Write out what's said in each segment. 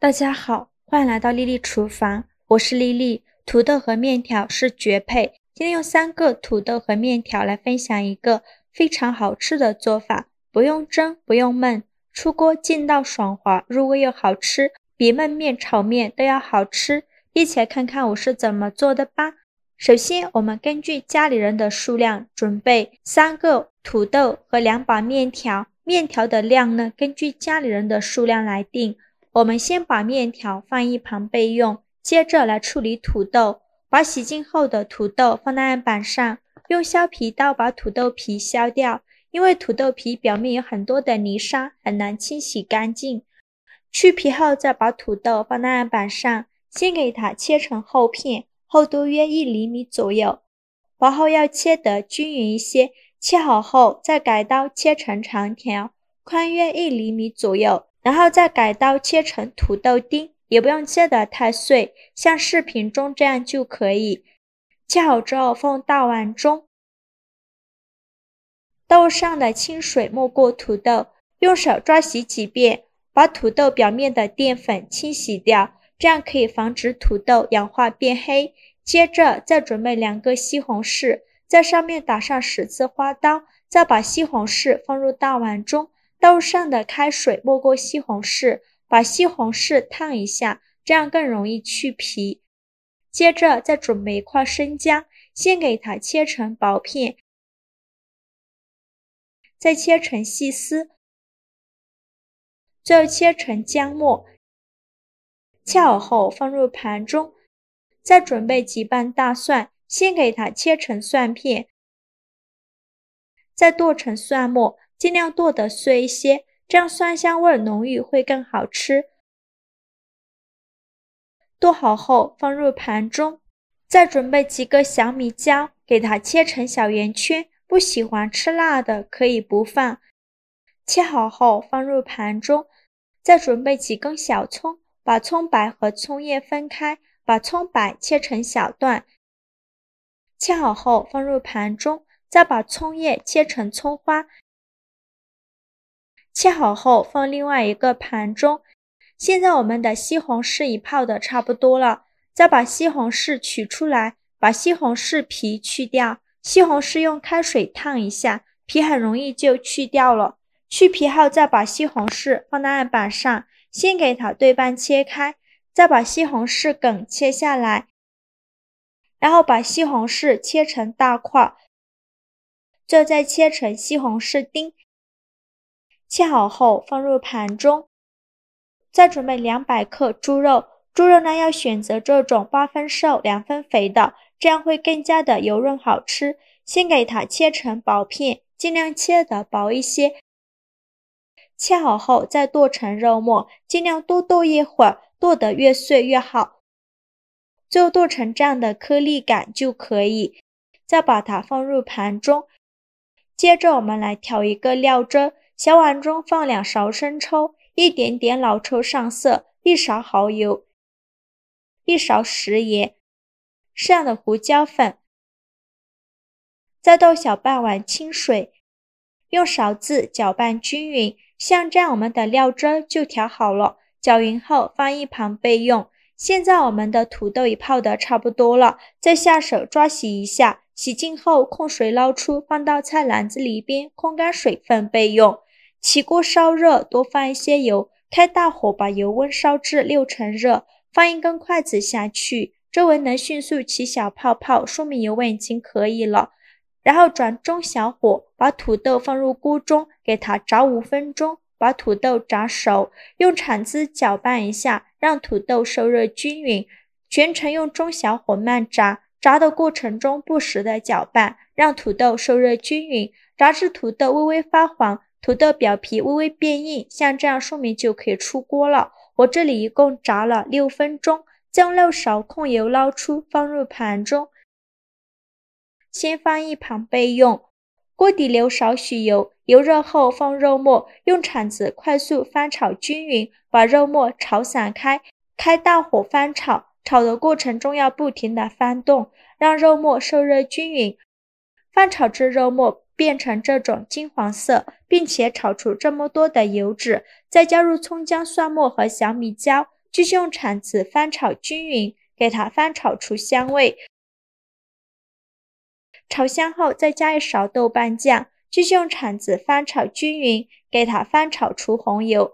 大家好，欢迎来到丽丽厨房，我是丽丽。土豆和面条是绝配，今天用3个土豆和面条来分享一个非常好吃的做法，不用蒸，不用焖，出锅劲道爽滑，入味又好吃，比焖面、炒面都要好吃。一起来看看我是怎么做的吧。首先，我们根据家里人的数量准备3个土豆和2把面条，面条的量呢，根据家里人的数量来定。我们先把面条放一旁备用，接着来处理土豆。把洗净后的土豆放在案板上，用削皮刀把土豆皮削掉，因为土豆皮表面有很多的泥沙，很难清洗干净。去皮后再把土豆放在案板上，先给它切成厚片，厚度约1厘米左右，薄后要切得均匀一些。切好后再改刀切成长条，宽约1厘米左右。然后再改刀切成土豆丁，也不用切得太碎，像视频中这样就可以。切好之后放大碗中，豆上的清水没过土豆，用手抓洗几遍，把土豆表面的淀粉清洗掉，这样可以防止土豆氧化变黑。接着再准备2个西红柿，在上面打上10字花刀，再把西红柿放入大碗中。豆上的开水没过西红柿，把西红柿烫一下，这样更容易去皮。接着再准备1块生姜，先给它切成薄片，再切成细丝，最后切成姜末。切好后放入盘中，再准备几瓣大蒜，先给它切成蒜片，再剁成蒜末。尽量剁得碎一些，这样蒜香味浓郁会更好吃。剁好后放入盘中，再准备几个小米椒，给它切成小圆圈，不喜欢吃辣的可以不放。切好后放入盘中，再准备几根小葱，把葱白和葱叶分开，把葱白切成小段。切好后放入盘中，再把葱叶切成葱花。切好后放另外一个盘中。现在我们的西红柿已泡得差不多了，再把西红柿取出来，把西红柿皮去掉。西红柿用开水烫一下，皮很容易就去掉了。去皮后再把西红柿放在案板上，先给它对半切开，再把西红柿梗切下来，然后把西红柿切成大块，最后再切成西红柿丁。切好后放入盘中，再准备200克猪肉。猪肉呢要选择这种8分瘦2分肥的，这样会更加的油润好吃。先给它切成薄片，尽量切得薄一些。切好后再剁成肉末，尽量多剁一会儿，剁得越碎越好。最后剁成这样的颗粒感就可以。再把它放入盘中。接着我们来调一个料汁。小碗中放2勺生抽，一点点老抽上色，1勺蚝油，1勺食盐，适量的胡椒粉，再倒小半碗清水，用勺子搅拌均匀。像这样我们的料汁就调好了，搅匀后放一旁备用。现在我们的土豆已泡得差不多了，再下手抓洗一下，洗净后控水捞出，放到菜篮子里边控干水分备用。起锅烧热，多放一些油，开大火把油温烧至6成热，放1根筷子下去，周围能迅速起小泡泡，说明油温已经可以了。然后转中小火，把土豆放入锅中，给它炸5分钟，把土豆炸熟，用铲子搅拌一下，让土豆受热均匀，全程用中小火慢炸。炸的过程中不时的搅拌，让土豆受热均匀，炸至土豆微微发黄，土豆表皮微微变硬，像这样说明就可以出锅了。我这里一共炸了6分钟，将肉勺控油捞出，放入盘中，先放一旁备用。锅底留少许油，油热后放肉末，用铲子快速翻炒均匀，把肉末炒散开，开大火翻炒。炒的过程中要不停的翻动，让肉末受热均匀。翻炒至肉末变成这种金黄色，并且炒出这么多的油脂，再加入葱姜蒜末和小米椒，继续用铲子翻炒均匀，给它翻炒出香味。炒香后再加一勺豆瓣酱，继续用铲子翻炒均匀，给它翻炒出红油。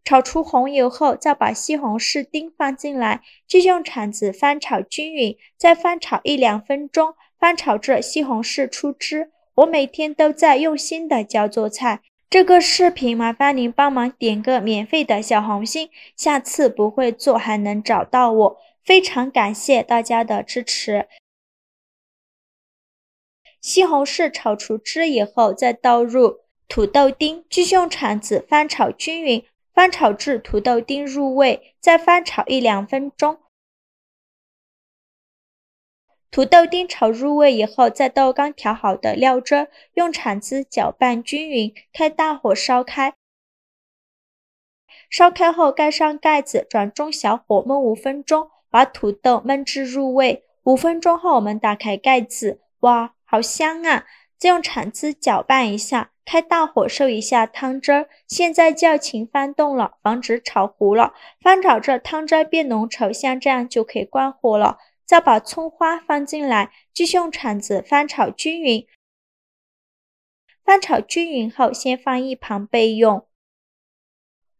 炒出红油后，再把西红柿丁放进来，继续用铲子翻炒均匀，再翻炒1-2分钟，翻炒至西红柿出汁。我每天都在用心的教做菜。这个视频麻烦您帮忙点个免费的小红心，下次不会做还能找到我。非常感谢大家的支持。西红柿炒出汁以后，再倒入土豆丁，继续用铲子翻炒均匀，翻炒至土豆丁入味，再翻炒1-2分钟。土豆丁炒入味以后，再倒刚调好的料汁，用铲子搅拌均匀，开大火烧开。烧开后盖上盖子，转中小火焖5分钟，把土豆焖至入味。5分钟后我们打开盖子，哇，好香啊！再用铲子搅拌一下，开大火收一下汤汁儿。现在就要勤翻动了，防止炒糊了。翻炒至汤汁变浓稠，像这样就可以关火了。再把葱花放进来，继续用铲子翻炒均匀。翻炒均匀后，先放一旁备用。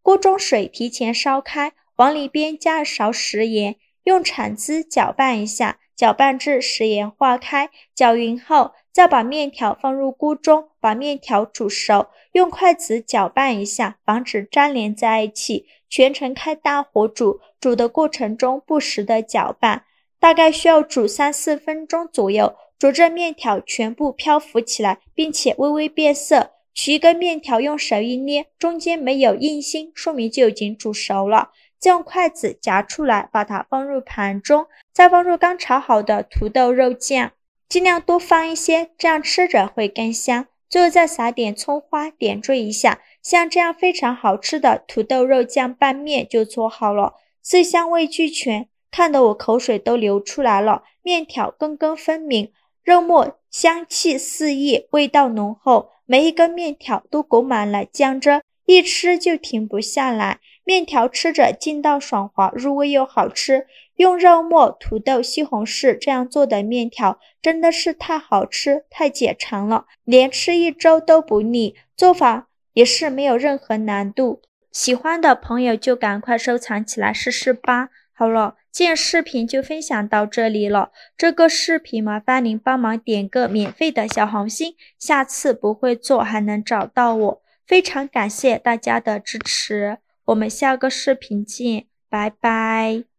锅中水提前烧开，往里边加勺食盐，用铲子搅拌一下，搅拌至食盐化开，搅匀后，再把面条放入锅中，把面条煮熟，用筷子搅拌一下，防止粘连在一起，全程开大火煮，煮的过程中不时的搅拌。大概需要煮3-4分钟左右，煮至面条全部漂浮起来，并且微微变色。取一个面条用手一捏，中间没有硬芯，说明就已经煮熟了。再用筷子夹出来，把它放入盘中，再放入刚炒好的土豆肉酱，尽量多放一些，这样吃着会更香。最后再撒点葱花点缀一下，像这样非常好吃的土豆肉酱拌面就做好了，色香味俱全。看得我口水都流出来了，面条根根分明，肉末香气四溢，味道浓厚，每一根面条都裹满了酱汁，一吃就停不下来。面条吃着劲道爽滑，入味又好吃。用肉末、土豆、西红柿这样做的面条真的是太好吃，太解馋了，连吃1周都不腻。做法也是没有任何难度，喜欢的朋友就赶快收藏起来试试吧。好了，今天视频就分享到这里了。这个视频麻烦您帮忙点个免费的小红心，下次不会做还能找到我。非常感谢大家的支持，我们下个视频见，拜拜。